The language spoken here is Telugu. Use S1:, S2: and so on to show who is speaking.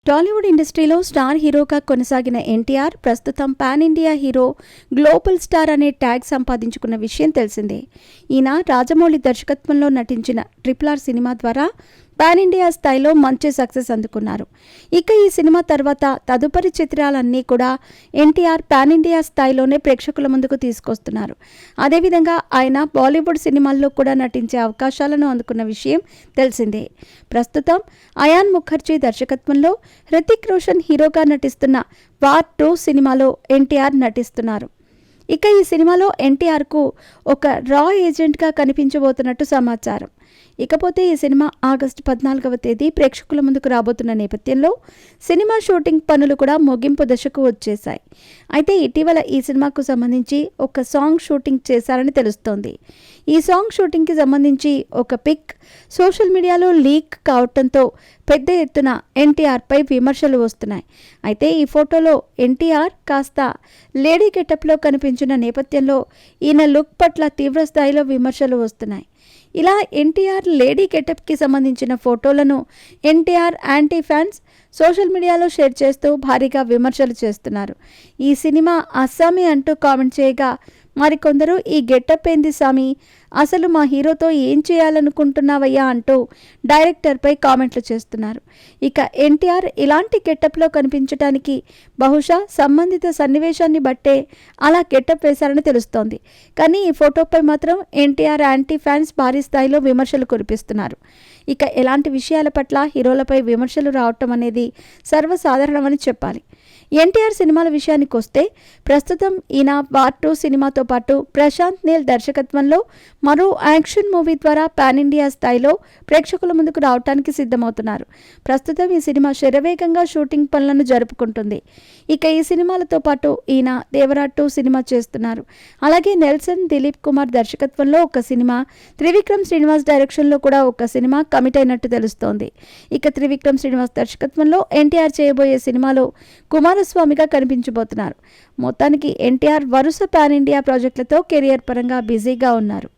S1: టాలీవుడ్ ఇండస్ట్రీలో స్టార్ హీరోగా కొనసాగిన ఎన్టీఆర్ ప్రస్తుతం pan India hero, global star అనే ట్యాగ్ సంపాదించుకున్న విషయం తెలిసిందే. ఈయన రాజమౌళి దర్శకత్వంలో నటించిన RRR సినిమా ద్వారా పాన్ ఇండియా స్థాయిలో మంచి సక్సెస్ అందుకున్నారు. ఇక ఈ సినిమా తర్వాత తదుపరి చిత్రాలన్నీ కూడా ఎన్టీఆర్ పాన్ ఇండియా స్థాయిలోనే ప్రేక్షకుల ముందుకు తీసుకొస్తున్నారు. అదేవిధంగా ఆయన బాలీవుడ్ సినిమాల్లో కూడా నటించే అవకాశాలను అందుకున్న విషయం తెలిసిందే. ప్రస్తుతం అయాన్ ముఖర్జీ దర్శకత్వంలో హృతిక్ రోషన్ హీరోగా నటిస్తున్న వార్ 2 సినిమాలో ఎన్టీఆర్ నటిస్తున్నారు. ఇక ఈ సినిమాలో ఎన్టీఆర్కు ఒక రా ఏజెంట్గా కనిపించబోతున్నట్టు సమాచారం. ఇకపోతే ఈ సినిమా ఆగస్టు 14వ తేదీ ప్రేక్షకుల ముందుకు రాబోతున్న నేపథ్యంలో సినిమా షూటింగ్ పనులు కూడా ముగింపు దశకు వచ్చేశాయి. అయితే ఇటీవల ఈ సినిమాకు సంబంధించి ఒక సాంగ్ షూటింగ్ చేశారని తెలుస్తోంది. ఈ సాంగ్ షూటింగ్కి సంబంధించి ఒక పిక్ సోషల్ మీడియాలో లీక్ కావడంతో పెద్ద ఎత్తున ఎన్టీఆర్పై విమర్శలు వస్తున్నాయి. అయితే ఈ ఫోటోలో ఎన్టీఆర్ కాస్త లేడీ గెటప్లో కనిపించిన నేపథ్యంలో ఈయన లుక్ పట్ల తీవ్ర స్థాయిలో విమర్శలు వస్తున్నాయి. ఇలా ఎన్టీఆర్ లేడీ గెటప్కి సంబంధించిన ఫోటోలను ఎన్టీఆర్ యాంటీ ఫ్యాన్స్ సోషల్ మీడియాలో షేర్ చేస్తూ భారీగా విమర్శలు చేస్తున్నారు. ఈ సినిమా అస్సామీ అంటూ కామెంట్ చేయగా మరికొందరు ఈ గెటప్ ఏంది సామి, అసలు మా హీరోతో ఏం చేయాలనుకుంటున్నావయ్యా అంటూ డైరెక్టర్పై కామెంట్లు చేస్తున్నారు. ఇక ఎన్టీఆర్ ఇలాంటి గెటప్లో కనిపించడానికి బహుశా సంబంధిత సన్నివేశాన్ని బట్టే అలా గెటప్ వేశారని తెలుస్తోంది. కానీ ఈ ఫోటోపై మాత్రం ఎన్టీఆర్ యాంటీ ఫ్యాన్స్ భారీ స్థాయిలో విమర్శలు కురిపిస్తున్నారు. ఇక ఎలాంటి విషయాల పట్ల హీరోలపై విమర్శలు రావటం అనేది సర్వసాధారణమని చెప్పాలి. ఎన్టీఆర్ సినిమాల విషయానికి వస్తే ప్రస్తుతం ఈయన వార్ 2 సినిమాతో పాటు ప్రశాంత్ నీల్ దర్శకత్వంలో మరో యాక్షన్ మూవీ ద్వారా పాన్ ఇండియా స్థాయిలో ప్రేక్షకుల ముందుకు రావడానికి సిద్ధమవుతున్నారు. ప్రస్తుతం ఈ సినిమా శరవేగంగా షూటింగ్ పనులను జరుపుకుంటుంది. ఇక ఈ సినిమాలతో పాటు ఈయన దేవరా 2 సినిమా చేస్తున్నారు. అలాగే నెల్సన్ దిలీప్ కుమార్ దర్శకత్వంలో ఒక సినిమా, త్రివిక్రమ్ శ్రీనివాస్ డైరెక్షన్లో కూడా ఒక సినిమా కమిట్ అయినట్టు తెలుస్తోంది. ఇక త్రివిక్రమ్ శ్రీనివాస్ దర్శకత్వంలో ఎన్టీఆర్ చేయబోయే సినిమాలో కుమారస్వామిగా కనిపించబోతున్నారు. మొత్తానికి ఎన్టీఆర్ వరుస పాన్ ఇండియా ప్రాజెక్టులతో కెరియర్ పరంగా బిజీగా ఉన్నారు.